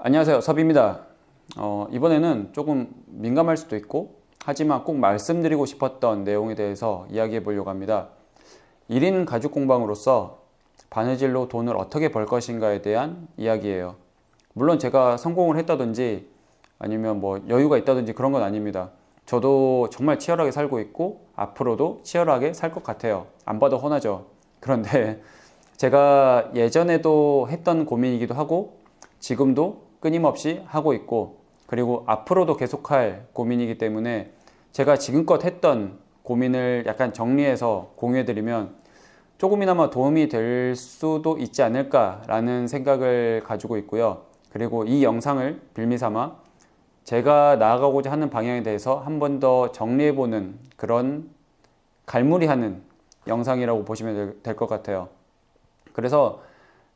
안녕하세요, 섭입니다. 이번에는 조금 민감할 수도 있고 하지만 꼭 말씀드리고 싶었던 내용에 대해서 이야기해 보려고 합니다. 1인 가죽 공방으로서 바느질로 돈을 어떻게 벌 것인가에 대한 이야기예요. 물론 제가 성공을 했다든지 아니면 뭐 여유가 있다든지 그런 건 아닙니다. 저도 정말 치열하게 살고 있고 앞으로도 치열하게 살 것 같아요. 안 봐도 훤하죠. 그런데 제가 예전에도 했던 고민이기도 하고 지금도 끊임없이 하고 있고 그리고 앞으로도 계속할 고민이기 때문에 제가 지금껏 했던 고민을 약간 정리해서 공유해드리면 조금이나마 도움이 될 수도 있지 않을까라는 생각을 가지고 있고요. 그리고 이 영상을 빌미삼아 제가 나아가고자 하는 방향에 대해서 한 번 더 정리해보는 그런 갈무리하는 영상이라고 보시면 될 것 같아요. 그래서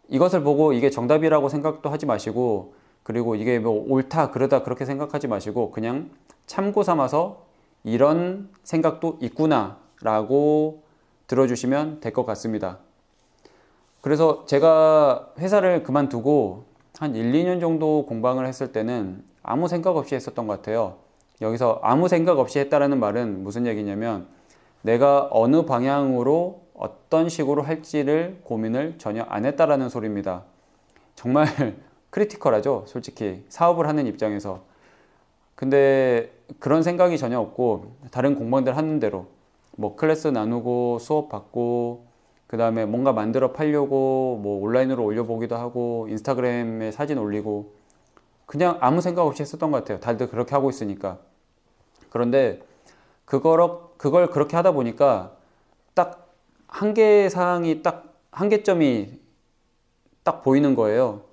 이것을 보고 이게 정답이라고 생각도 하지 마시고 그리고 이게 뭐 옳다 그러다 그렇게 생각하지 마시고 그냥 참고 삼아서 이런 생각도 있구나 라고 들어주시면 될 것 같습니다. 그래서 제가 회사를 그만두고 한 1, 2년 정도 공방을 했을 때는 아무 생각 없이 했었던 것 같아요. 여기서 아무 생각 없이 했다라는 말은 무슨 얘기냐면 내가 어느 방향으로 어떤 식으로 할지를 고민을 전혀 안 했다라는 소리입니다. 정말 크리티컬하죠, 솔직히 사업을 하는 입장에서. 근데 그런 생각이 전혀 없고 다른 공방들 하는 대로 뭐 클래스 나누고 수업 받고 그 다음에 뭔가 만들어 팔려고 뭐 온라인으로 올려보기도 하고 인스타그램에 사진 올리고 그냥 아무 생각 없이 했었던 것 같아요. 다들 그렇게 하고 있으니까. 그런데 그걸 그렇게 하다 보니까 딱 한계사항이 딱 한계점이 딱 보이는 거예요.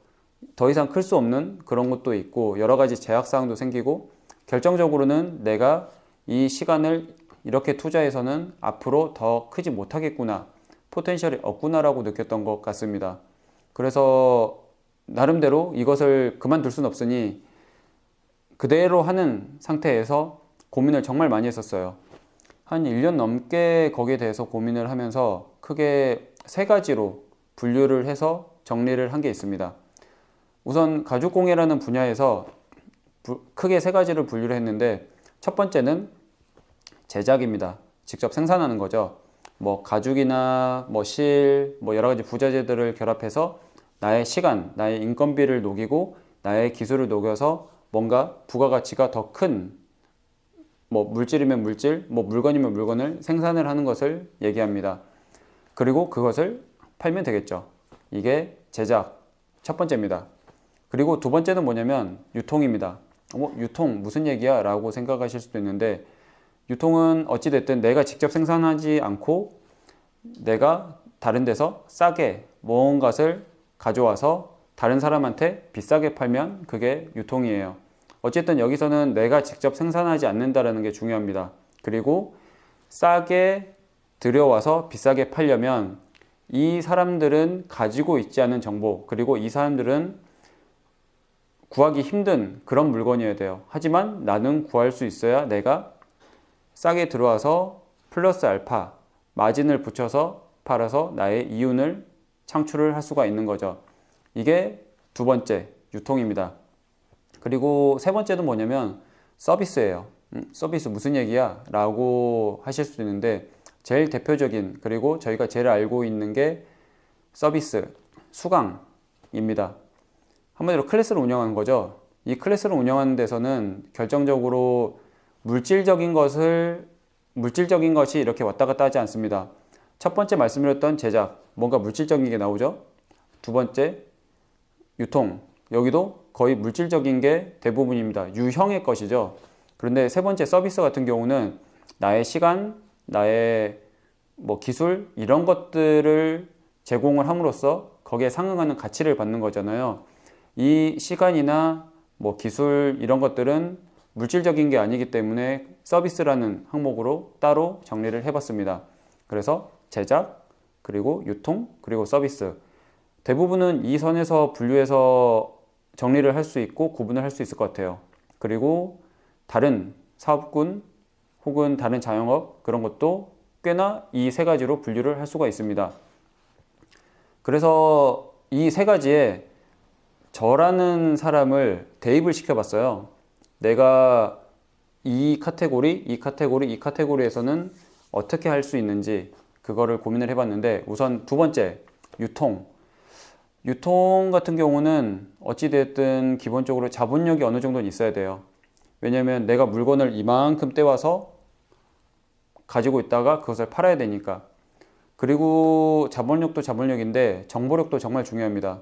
더 이상 클 수 없는 그런 것도 있고 여러 가지 제약사항도 생기고 결정적으로는 내가 이 시간을 이렇게 투자해서는 앞으로 더 크지 못하겠구나, 포텐셜이 없구나라고 느꼈던 것 같습니다. 그래서 나름대로 이것을 그만둘 수는 없으니 그대로 하는 상태에서 고민을 정말 많이 했었어요. 한 1년 넘게 거기에 대해서 고민을 하면서 크게 세 가지로 분류를 해서 정리를 한 게 있습니다. 우선 가죽공예라는 분야에서 크게 세 가지를 분류를 했는데 첫 번째는 제작입니다. 직접 생산하는 거죠. 뭐 가죽이나 뭐 실, 뭐 여러 가지 부자재들을 결합해서 나의 시간, 나의 인건비를 녹이고 나의 기술을 녹여서 뭔가 부가가치가 더 큰 뭐 물질이면 물질, 뭐 물건이면 물건을 생산을 하는 것을 얘기합니다. 그리고 그것을 팔면 되겠죠. 이게 제작 첫 번째입니다. 그리고 두 번째는 뭐냐면 유통입니다. 유통 무슨 얘기야? 라고 생각하실 수도 있는데 유통은 어찌됐든 내가 직접 생산하지 않고 내가 다른 데서 싸게 무언가를 가져와서 다른 사람한테 비싸게 팔면 그게 유통이에요. 어쨌든 여기서는 내가 직접 생산하지 않는다는 게 중요합니다. 그리고 싸게 들여와서 비싸게 팔려면 이 사람들은 가지고 있지 않은 정보, 그리고 이 사람들은 구하기 힘든 그런 물건이어야 돼요. 하지만 나는 구할 수 있어야 내가 싸게 들어와서 플러스 알파 마진을 붙여서 팔아서 나의 이윤을 창출을 할 수가 있는 거죠. 이게 두 번째 유통입니다. 그리고 세 번째는 뭐냐면 서비스예요. 서비스 무슨 얘기야? 라고 하실 수도 있는데 제일 대표적인 그리고 저희가 제일 알고 있는 게 서비스, 수강입니다. 한마디로 클래스를 운영하는 거죠. 이 클래스를 운영하는 데서는 결정적으로 물질적인 것이 이렇게 왔다 갔다 하지 않습니다. 첫 번째 말씀드렸던 제작, 뭔가 물질적인 게 나오죠. 두 번째 유통, 여기도 거의 물질적인 게 대부분입니다. 유형의 것이죠. 그런데 세 번째 서비스 같은 경우는 나의 시간, 나의 뭐 기술 이런 것들을 제공을 함으로써 거기에 상응하는 가치를 받는 거잖아요. 이 시간이나 뭐 기술 이런 것들은 물질적인 게 아니기 때문에 서비스라는 항목으로 따로 정리를 해봤습니다. 그래서 제작, 그리고 유통, 그리고 서비스. 대부분은 이 선에서 분류해서 정리를 할 수 있고 구분을 할 수 있을 것 같아요. 그리고 다른 사업군 혹은 다른 자영업 그런 것도 꽤나 이 세 가지로 분류를 할 수가 있습니다. 그래서 이 세 가지에 저라는 사람을 대입을 시켜봤어요. 내가 이 카테고리, 이 카테고리, 이 카테고리에서는 어떻게 할 수 있는지 그거를 고민을 해봤는데, 우선 두 번째, 유통. 유통 같은 경우는 어찌됐든 기본적으로 자본력이 어느 정도는 있어야 돼요. 왜냐면 내가 물건을 이만큼 떼와서 가지고 있다가 그것을 팔아야 되니까. 그리고 자본력도 자본력인데 정보력도 정말 중요합니다.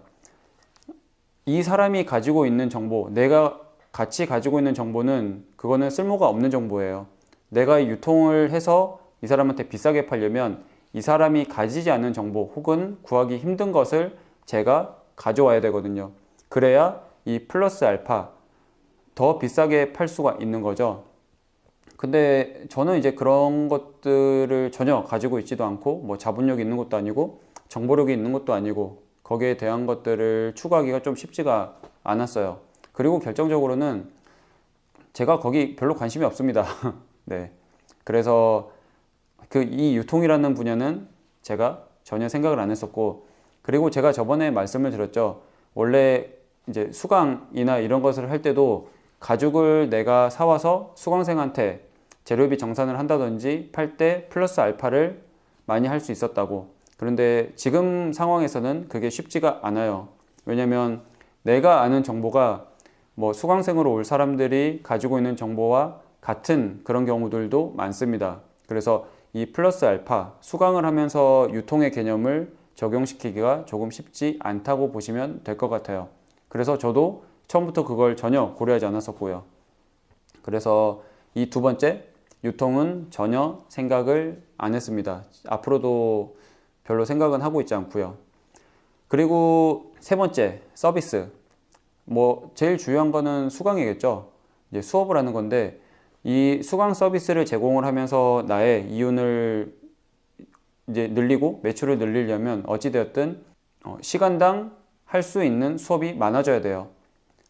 이 사람이 가지고 있는 정보, 내가 같이 가지고 있는 정보는 그거는 쓸모가 없는 정보예요. 내가 유통을 해서 이 사람한테 비싸게 팔려면 이 사람이 가지지 않은 정보 혹은 구하기 힘든 것을 제가 가져와야 되거든요. 그래야 이 플러스 알파 더 비싸게 팔 수가 있는 거죠. 근데 저는 이제 그런 것들을 전혀 가지고 있지도 않고, 뭐 자본력이 있는 것도 아니고 정보력이 있는 것도 아니고, 거기에 대한 것들을 추구하기가 좀 쉽지가 않았어요. 그리고 결정적으로는 제가 거기 별로 관심이 없습니다. 네. 그래서 이 유통이라는 분야는 제가 전혀 생각을 안 했었고, 그리고 제가 저번에 말씀을 드렸죠. 원래 이제 수강이나 이런 것을 할 때도 가죽을 내가 사와서 수강생한테 재료비 정산을 한다든지 팔 때 플러스 알파를 많이 할 수 있었다고. 그런데 지금 상황에서는 그게 쉽지가 않아요. 왜냐면 내가 아는 정보가 뭐 수강생으로 올 사람들이 가지고 있는 정보와 같은 그런 경우들도 많습니다. 그래서 이 플러스 알파, 수강을 하면서 유통의 개념을 적용시키기가 조금 쉽지 않다고 보시면 될 것 같아요. 그래서 저도 처음부터 그걸 전혀 고려하지 않았었고요. 그래서 이 두 번째, 유통은 전혀 생각을 안 했습니다. 앞으로도 별로 생각은 하고 있지 않고요. 그리고 세 번째, 서비스. 뭐 제일 중요한 거는 수강이겠죠. 이제 수업을 하는 건데, 이 수강 서비스를 제공을 하면서 나의 이윤을 이제 늘리고 매출을 늘리려면 어찌되었든 시간당 할 수 있는 수업이 많아져야 돼요.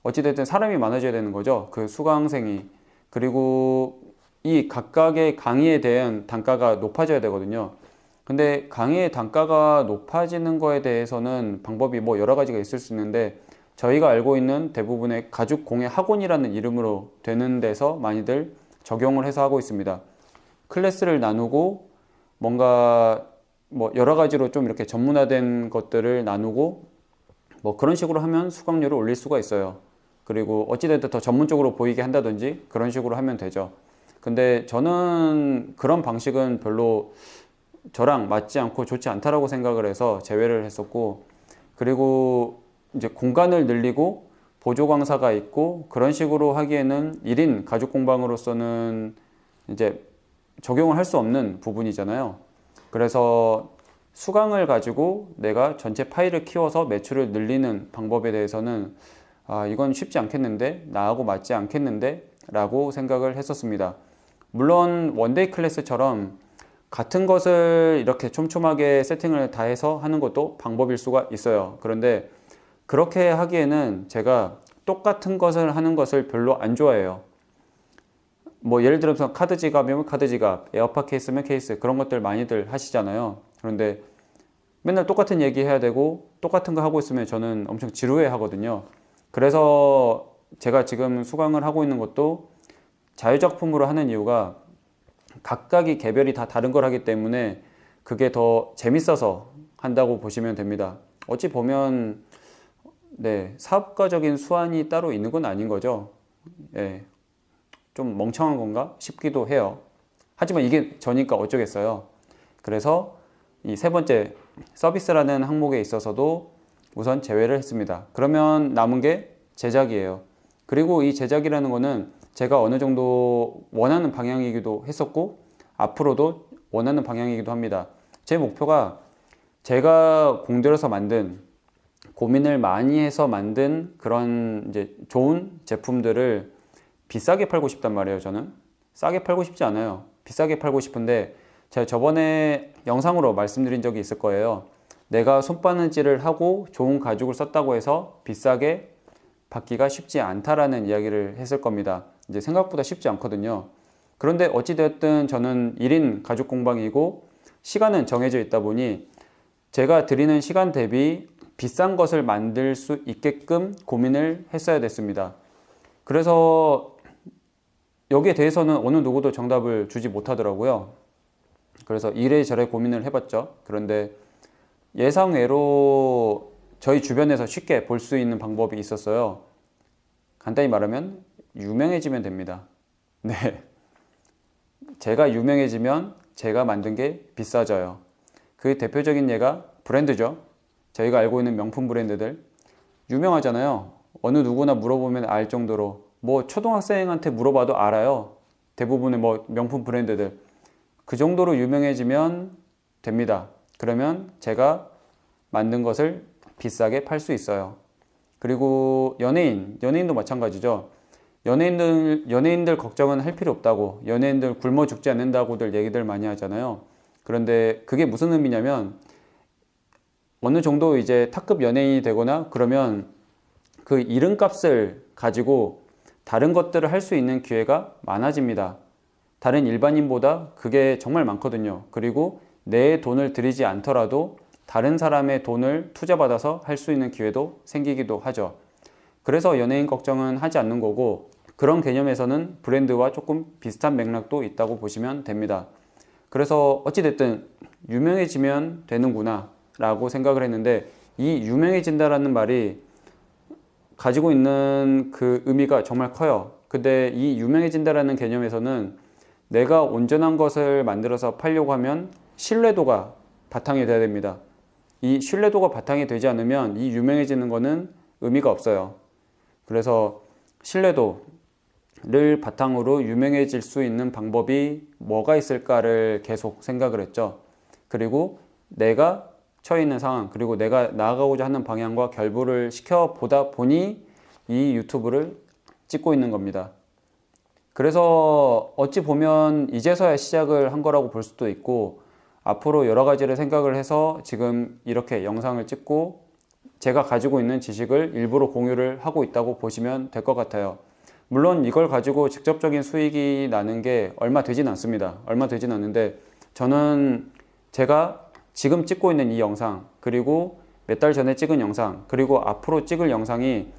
어찌됐든 사람이 많아져야 되는 거죠. 그 수강생이. 그리고 이 각각의 강의에 대한 단가가 높아져야 되거든요. 근데 강의의 단가가 높아지는 거에 대해서는 방법이 뭐 여러 가지가 있을 수 있는데, 저희가 알고 있는 대부분의 가죽 공예 학원이라는 이름으로 되는 데서 많이들 적용을 해서 하고 있습니다. 클래스를 나누고 뭔가 뭐 여러 가지로 좀 이렇게 전문화된 것들을 나누고 뭐 그런 식으로 하면 수강료를 올릴 수가 있어요. 그리고 어찌됐든 더 전문적으로 보이게 한다든지 그런 식으로 하면 되죠. 근데 저는 그런 방식은 별로 저랑 맞지 않고 좋지 않다라고 생각을 해서 제외를 했었고, 그리고 이제 공간을 늘리고 보조 강사가 있고 그런 식으로 하기에는 1인 가죽 공방으로서는 이제 적용을 할 수 없는 부분이잖아요. 그래서 수강을 가지고 내가 전체 파일을 키워서 매출을 늘리는 방법에 대해서는 이건 쉽지 않겠는데, 나하고 맞지 않겠는데 라고 생각을 했었습니다. 물론 원데이 클래스처럼 같은 것을 이렇게 촘촘하게 세팅을 다 해서 하는 것도 방법일 수가 있어요. 그런데 그렇게 하기에는 제가 똑같은 것을 하는 것을 별로 안 좋아해요. 뭐 예를 들어서 카드 지갑이면 카드 지갑, 에어팟 케이스면 케이스, 그런 것들 많이들 하시잖아요. 그런데 맨날 똑같은 얘기 해야 되고 똑같은 거 하고 있으면 저는 엄청 지루해 하거든요. 그래서 제가 지금 수강을 하고 있는 것도 자유작품으로 하는 이유가 각각이 개별이 다 다른 걸 하기 때문에 그게 더 재밌어서 한다고 보시면 됩니다. 어찌 보면 사업가적인 수완이 따로 있는 건 아닌 거죠. 좀 멍청한 건가 싶기도 해요. 하지만 이게 저니까 어쩌겠어요. 그래서 이 세 번째 서비스라는 항목에 있어서도 우선 제외를 했습니다. 그러면 남은 게 제작이에요. 그리고 이 제작이라는 거는 제가 어느 정도 원하는 방향이기도 했었고 앞으로도 원하는 방향이기도 합니다. 제 목표가 제가 공들여서 만든, 고민을 많이 해서 만든 그런 이제 좋은 제품들을 비싸게 팔고 싶단 말이에요. 저는 싸게 팔고 싶지 않아요. 비싸게 팔고 싶은데, 제가 저번에 영상으로 말씀드린 적이 있을 거예요. 내가 손바느질을 하고 좋은 가죽을 썼다고 해서 비싸게 받기가 쉽지 않다라는 이야기를 했을 겁니다. 이제 생각보다 쉽지 않거든요. 그런데 어찌되었든 저는 1인 가죽 공방이고 시간은 정해져 있다 보니 제가 드리는 시간 대비 비싼 것을 만들 수 있게끔 고민을 했어야 됐습니다. 그래서 여기에 대해서는 어느 누구도 정답을 주지 못하더라고요. 그래서 이래저래 고민을 해봤죠. 그런데 예상외로 저희 주변에서 쉽게 볼 수 있는 방법이 있었어요. 간단히 말하면 유명해지면 됩니다. 네. 제가 유명해지면 제가 만든 게 비싸져요. 그 대표적인 예가 브랜드죠. 저희가 알고 있는 명품 브랜드들 유명하잖아요. 어느 누구나 물어보면 알 정도로, 뭐 초등학생한테 물어봐도 알아요. 대부분의 뭐 명품 브랜드들 그 정도로 유명해지면 됩니다. 그러면 제가 만든 것을 비싸게 팔 수 있어요. 그리고 연예인도 마찬가지죠. 연예인들 걱정은 할 필요 없다고, 연예인들 굶어 죽지 않는다고들 얘기들 많이 하잖아요. 그런데 그게 무슨 의미냐면 어느 정도 이제 탑급 연예인이 되거나 그러면 그 이름값을 가지고 다른 것들을 할 수 있는 기회가 많아집니다. 다른 일반인보다 그게 정말 많거든요. 그리고 내 돈을 들이지 않더라도 다른 사람의 돈을 투자받아서 할 수 있는 기회도 생기기도 하죠. 그래서 연예인 걱정은 하지 않는 거고, 그런 개념에서는 브랜드와 조금 비슷한 맥락도 있다고 보시면 됩니다. 그래서 어찌됐든 유명해지면 되는구나 라고 생각을 했는데, 이 유명해진다라는 말이 가지고 있는 그 의미가 정말 커요. 근데 이 유명해진다라는 개념에서는 내가 온전한 것을 만들어서 팔려고 하면 신뢰도가 바탕이 돼야 됩니다. 이 신뢰도가 바탕이 되지 않으면 이 유명해지는 거는 의미가 없어요. 그래서 신뢰도를 바탕으로 유명해질 수 있는 방법이 뭐가 있을까를 계속 생각을 했죠. 그리고 내가 처해 있는 상황, 그리고 내가 나아가고자 하는 방향과 결부를 시켜보다 보니 이 유튜브를 찍고 있는 겁니다. 그래서 어찌 보면 이제서야 시작을 한 거라고 볼 수도 있고, 앞으로 여러 가지를 생각을 해서 지금 이렇게 영상을 찍고 제가 가지고 있는 지식을 일부러 공유를 하고 있다고 보시면 될 것 같아요. 물론 이걸 가지고 직접적인 수익이 나는 게 얼마 되진 않습니다. 얼마 되진 않는데, 저는 제가 지금 찍고 있는 이 영상, 그리고 몇 달 전에 찍은 영상, 그리고 앞으로 찍을 영상이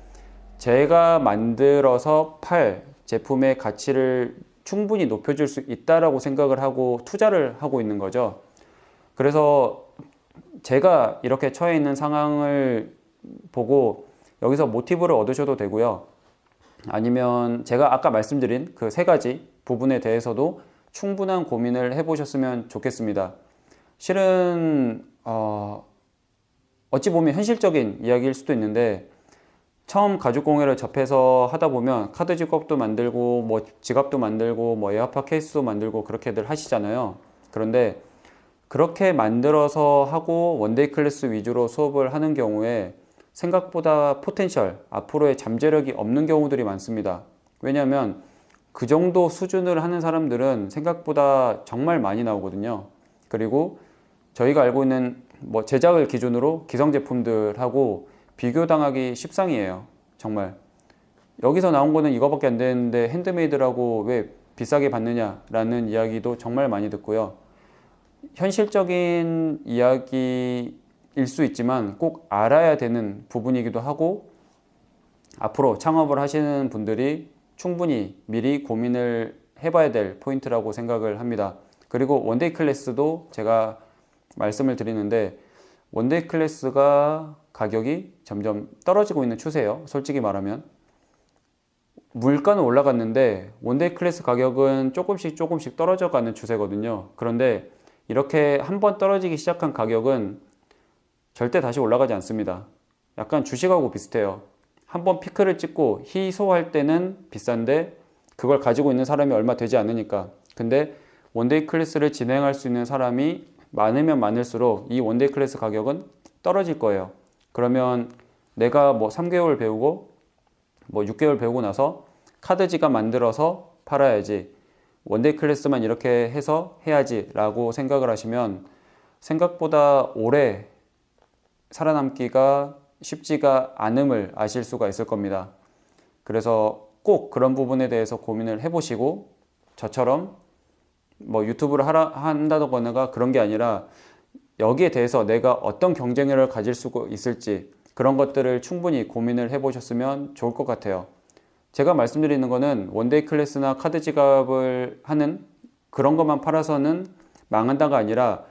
제가 만들어서 팔 제품의 가치를 충분히 높여줄 수 있다라고 생각을 하고 투자를 하고 있는 거죠. 그래서 제가 이렇게 처해 있는 상황을 보고 여기서 모티브를 얻으셔도 되고요. 아니면 제가 아까 말씀드린 그 세 가지 부분에 대해서도 충분한 고민을 해보셨으면 좋겠습니다. 실은 어찌 보면 현실적인 이야기일 수도 있는데, 처음 가죽공예를 접해서 하다 보면 카드 지갑도 만들고 뭐 지갑도 만들고 뭐 에어팟 케이스도 만들고 그렇게들 하시잖아요. 그런데 그렇게 만들어서 하고 원데이 클래스 위주로 수업을 하는 경우에 생각보다 포텐셜, 앞으로의 잠재력이 없는 경우들이 많습니다. 왜냐하면 그 정도 수준을 하는 사람들은 생각보다 정말 많이 나오거든요. 그리고 저희가 알고 있는 뭐 제작을 기준으로 기성 제품들하고 비교당하기 십상이에요. 정말 여기서 나온 거는 이거밖에 안 되는데 핸드메이드라고 왜 비싸게 받느냐라는 이야기도 정말 많이 듣고요. 현실적인 이야기일 수 있지만 꼭 알아야 되는 부분이기도 하고, 앞으로 창업을 하시는 분들이 충분히 미리 고민을 해봐야 될 포인트라고 생각을 합니다. 그리고 원데이 클래스도 제가 말씀을 드리는데, 원데이 클래스가 가격이 점점 떨어지고 있는 추세예요. 솔직히 말하면 물가는 올라갔는데 원데이 클래스 가격은 조금씩 떨어져 가는 추세거든요. 그런데 이렇게 한번 떨어지기 시작한 가격은 절대 다시 올라가지 않습니다. 약간 주식하고 비슷해요. 한번 피크를 찍고 희소할 때는 비싼데 그걸 가지고 있는 사람이 얼마 되지 않으니까. 근데 원데이 클래스를 진행할 수 있는 사람이 많으면 많을수록 이 원데이 클래스 가격은 떨어질 거예요. 그러면 내가 뭐 3개월 배우고 뭐 6개월 배우고 나서 카드 지갑 만들어서 팔아야지, 원데이 클래스만 이렇게 해서 해야지 라고 생각을 하시면 생각보다 오래 살아남기가 쉽지가 않음을 아실 수가 있을 겁니다. 그래서 꼭 그런 부분에 대해서 고민을 해보시고, 저처럼 뭐 유튜브를 한다거나 그런 게 아니라 여기에 대해서 내가 어떤 경쟁력을 가질 수 있을지, 그런 것들을 충분히 고민을 해보셨으면 좋을 것 같아요. 제가 말씀드리는 거는 원데이 클래스나 카드 지갑을 하는 그런 것만 팔아서는 망한다가 아니라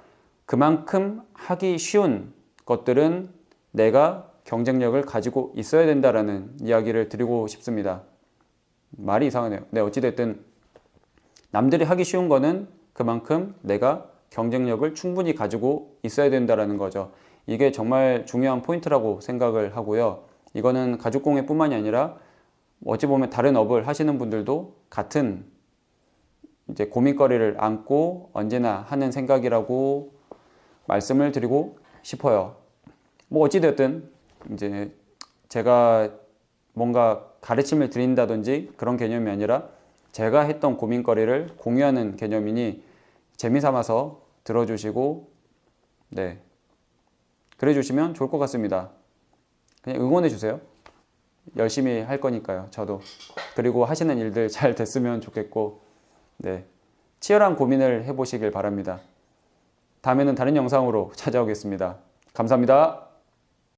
그만큼 하기 쉬운 것들은 내가 경쟁력을 가지고 있어야 된다라는 이야기를 드리고 싶습니다. 말이 이상하네요. 네, 어찌됐든 남들이 하기 쉬운 거는 그만큼 내가 경쟁력을 충분히 가지고 있어야 된다라는 거죠. 이게 정말 중요한 포인트라고 생각을 하고요. 이거는 가죽공예뿐만이 아니라 어찌 보면 다른 업을 하시는 분들도 같은 이제 고민거리를 안고 언제나 하는 생각이라고 말씀을 드리고 싶어요. 뭐 어찌됐든 이제 제가 뭔가 가르침을 드린다든지 그런 개념이 아니라 제가 했던 고민거리를 공유하는 개념이니 재미삼아서 들어주시고 네, 그래 주시면 좋을 것 같습니다. 그냥 응원해 주세요. 열심히 할 거니까요. 저도. 그리고 하시는 일들 잘 됐으면 좋겠고 네, 치열한 고민을 해보시길 바랍니다. 다음에는 다른 영상으로 찾아오겠습니다. 감사합니다.